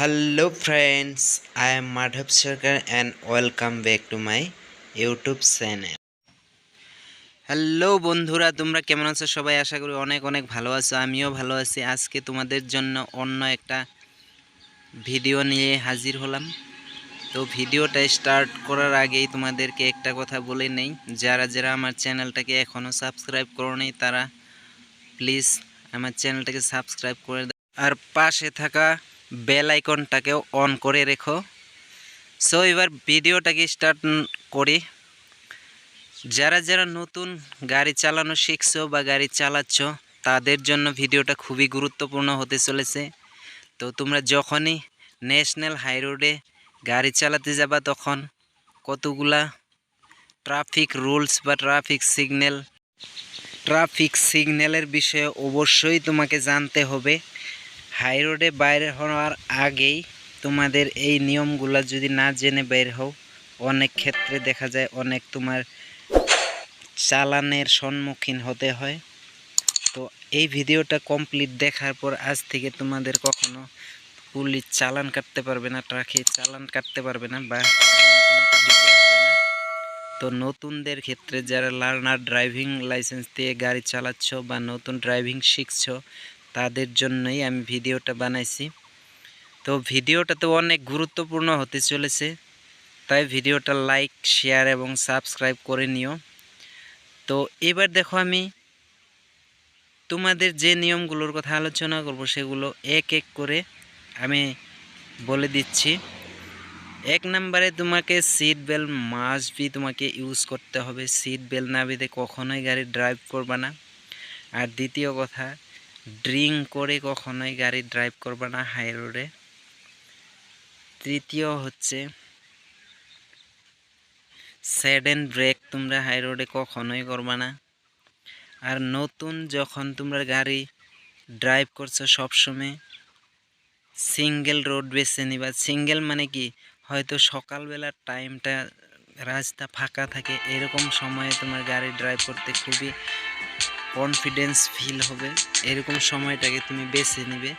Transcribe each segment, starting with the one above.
Hello friends, I am Madhav Sarkar and welcome back to my YouTube channel. Hello বন্ধুরা, তোমরা কেমন আছো? সবাই আশা করি অনেক অনেক ভালো আছো। আমিও ভালো আছি। আজকে তোমাদের জন্য অন্য একটা ভিডিও নিয়ে হাজির হলাম। তো ভিডিওটা স্টার্ট করার আগেই তোমাদেরকে একটা কথা বলে নেই, যারা যারা আমার চ্যানেলটাকে এখনও সাবস্ক্রাইব করোনি তারা প্লিজ আমার চ্যানেলটাকে সাবস্ক্রাইব করে দাও আর পাশে থাকা বেল আইকনটাকেও অন করে রেখো। সো এবার ভিডিওটাকে স্টার্ট করি। যারা যারা নতুন গাড়ি চালানো শিখছো বা গাড়ি চালাচ্ছ তাদের জন্য ভিডিওটা খুবই গুরুত্বপূর্ণ হতে চলেছে। তো তোমরা যখনই ন্যাশনাল হাইরোডে গাড়ি চালাতে যাবা তখন কতগুলা ট্রাফিক রুলস বা ট্রাফিক সিগন্যালের বিষয়ে অবশ্যই তোমাকে জানতে হবে। হাইরোডে বাইরে হওয়ার আগেই তোমাদের এই নিয়মগুলো যদি না জেনে বের হও, অনেক ক্ষেত্রে দেখা যায় অনেক তোমার চালানের সম্মুখীন হতে হয়। তো এই ভিডিওটা কমপ্লিট দেখার পর আজ থেকে তোমাদের কখনো পুলিশ চালান কাটতে পারবে না, ট্রাফিক চালান কাটতে পারবে না বা তোমাকে দিতে হবে না। তো নতুনদের ক্ষেত্রে যারা লার্নার ড্রাইভিং লাইসেন্স দিয়ে গাড়ি চালাচ্ছ বা নতুন ড্রাইভিং শিখছো তাদের জন্যই আমি ভিডিওটা বানাইছি। তো ভিডিওটা তো অনেক গুরুত্বপূর্ণ হতে চলেছে, তাই ভিডিওটা লাইক, শেয়ার এবং সাবস্ক্রাইব করে নিও। তো এবার দেখো, আমি তোমাদের যে নিয়মগুলোর কথা আলোচনা করব সেগুলো এক এক করে আমি বলে দিচ্ছি। 1 নম্বরে তোমাকে সিট বেল্ট মাস্ট বি তোমাকে ইউজ করতে হবে। সিট বেল্ট না বেঁধে কখনোই গাড়ি ড্রাইভ করবা না। আর দ্বিতীয় কথা, ড্রিঙ্ক করে কখনোই গাড়ি ড্রাইভ করবা না হাই রোডে। তৃতীয় হচ্ছে সাডেন ব্রেক তোমরা হাই রোডে কখনোই করবা না। আর নতুন যখন তোমরা গাড়ি ড্রাইভ করছো সবসময় সিঙ্গেল রোড বেছে নিবা। সিঙ্গেল মানে কি, হয়তো সকালবেলার টাইমটা রাস্তা ফাঁকা থাকে, এরকম সময়ে তোমার গাড়ি ড্রাইভ করতে খুবই কনফিডেন্স ফিল হবে। এরকম সময়টাকে তুমি বেছে নিবে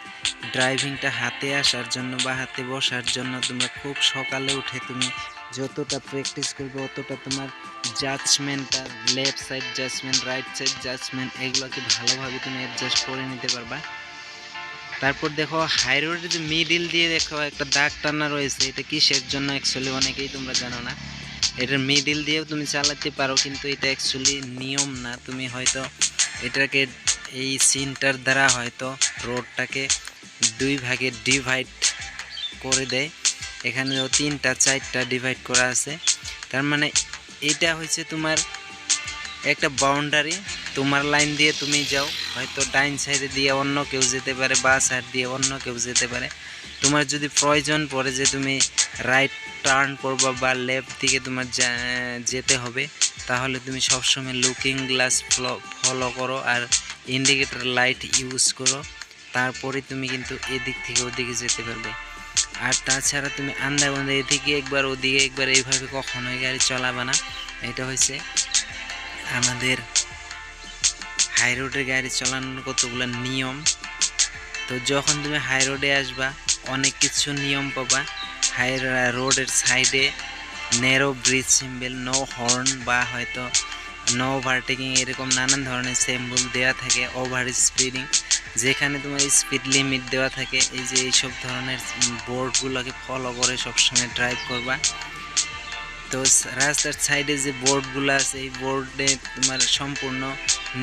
ড্রাইভিংটা হাতে আসার জন্য বা হাতে বসার জন্য। তোমরা খুব সকালে উঠে তুমি যতটা প্র্যাকটিস করবে অতটা তোমার জাজমেন্টটা, left side judgement, right side judgement, এগুলোকে ভালোভাবে তুমি অ্যাডজাস্ট করে নিতে পারবা। তারপর দেখো হাই রোডে যে মিডিল দিয়ে দেখো একটা দাগ টানা রয়েছে, এটা কিসের জন্য অ্যাকচুয়ালি অনেকেই তোমরা জানো না। এটার মিডিল দিয়েও তুমি চালাতে পারো, কিন্তু এটা অ্যাকচুয়ালি নিয়ম না। তুমি হয়তো এটাকে এই সিনটার দ্বারা হয়তো রোডটাকে 2 ভাগে ডিভাইড করে দেয়। এখানে 3টা 4টা ডিভাইড করা আছে, তার মানে এটা হচ্ছে তোমার একটা বাউন্ডারি। তোমার লাইন দিয়ে তুমি যাও, হয়তো ডাইন সাইডে দিয়ে অন্য কেউ যেতে পারে, বা সাইড দিয়ে অন্য কেউ যেতে পারে। তোমার যদি প্রয়োজন পড়ে যে তুমি রাইট টার্ন করবা বা লেফট দিকে তোমার যেতে হবে, তাহলে তুমি সবসময় লুকিং গ্লাস ফলো করো আর ইন্ডিকেটর লাইট ইউজ করো। তারপরে তুমি কিন্তু এদিক থেকে ওদিকে যেতে পারবে। আর তাছাড়া তুমি আন্দাবন্ধে এদিকে একবার ওদিকে একবার এইভাবে কখনোই গাড়ি চালাবে না। এটা হচ্ছে আমাদের হাই রোডে গাড়ি চালানোর কতগুলো নিয়ম। তো যখন তুমি হাই রোডে আসবা অনেক কিছু নিয়ম পাবা। হাই রোডের সাইডে narrow bridge symbol, no horn বা হয়তো নো ওভারটেকিং, এরকম নানান ধরনের সিম্বল দেওয়া থাকে। ওভার স্পিডিং, যেখানে তোমার স্পিড লিমিট দেওয়া থাকে। এই যে এইসব ধরনের বোর্ডগুলোকে ফলো করে সবসময় ড্রাইভ করবা। তো রাস্তার সাইডে যে বোর্ডগুলো আছে এই বোর্ডে তোমার সম্পূর্ণ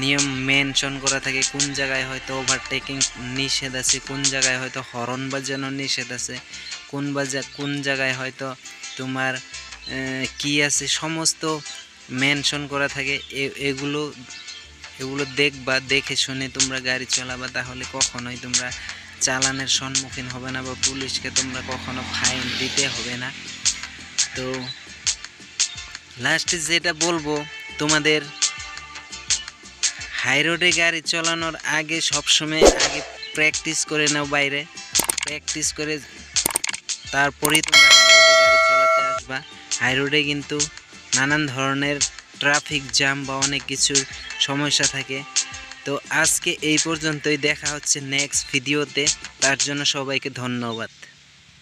নিয়ম মেনশন করা থাকে। কোন জায়গায় হয়তো ওভারটেকিং নিষেধ আছে, কোন জায়গায় হয়তো হর্ন বাজানো নিষেধ আছে, কোন জায়গায় হয়তো তোমার কি আছে, সমস্ত মেনশন করা থাকে। এগুলো দেখবা, দেখে শুনে তোমরা গাড়ি চালাবা, তাহলে কখনোই তোমরা চালানের সম্মুখীন হবে না বা পুলিশকে তোমরা কখনো ফাইন দিতে হবে না। তো লাস্টে যেটা বলবো, তোমাদের হাই রোডে গাড়ি চালানোর আগে সবসময় আগে প্র্যাকটিস করে নাও, বাইরে প্র্যাকটিস করে তারপরেই তোমরা হাই রোডে গাড়ি চালাতে আসবা। হাই রোডে কিন্তু নানান ধরনের ট্রাফিক জ্যাম বা অনেক কিছুর সমস্যা থাকে। তো আজকে এই পর্যন্তই, দেখা হচ্ছে নেক্সট ভিডিওতে। তার জন্য সবাইকে ধন্যবাদ।